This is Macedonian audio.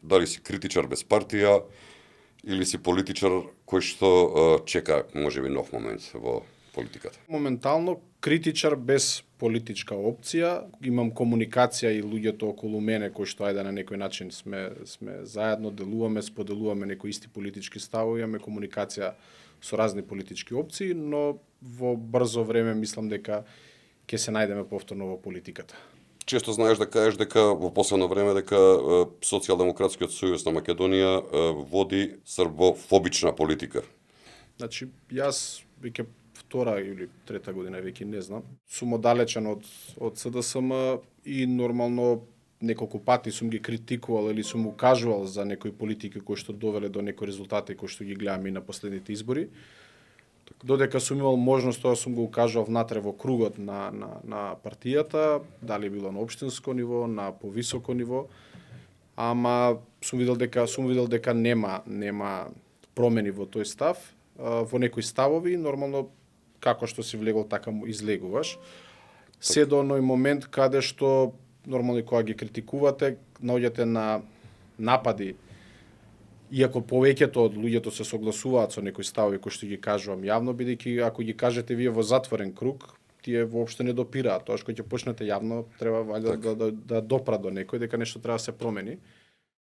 Дали си критичар без партија или си политичар кој што чека можеби нов момент во политиката? Моментално критичар без политичка опција, имам комуникација и луѓето околу мене кои што ајде на некој начин сме заедно, делуваме, споделуваме некои исти политички ставови, имаме комуникација со разни политички опции, но во брзо време мислам дека ќе се најдеме повторно во политиката. Често знаеш да кажеш дека во последно време дека Социјалдемократскиот сојуз на Македонија води србофобична политика. Значи, јас веќе втора или трета година, веќе не знам, сум оддалечен од СДСМ и нормално неколку пати сум ги критикувал или сум укажувал за некои политики кои што довеле до некои резултати кои што ги гледаме и на последните избори. Додека сум имал можност, тоа сум го укажувал внатре во кругот на партијата, дали било на општинско ниво, на повисоко ниво, ама сум видел дека нема промени во тој став, во некои ставови, нормално како што си влегол така му излегуваш. Се до оној момент каде што нормално кога ги критикувате, наоѓате на напади. Иако повеќето од луѓето се согласуваат со некои ставови кои што ги кажувам јавно, бидејќи ако ги кажете вие во затворен круг, тие воопшто не допираат. Тоа што ќе почнете јавно треба да допра до некој дека нешто треба да се промени.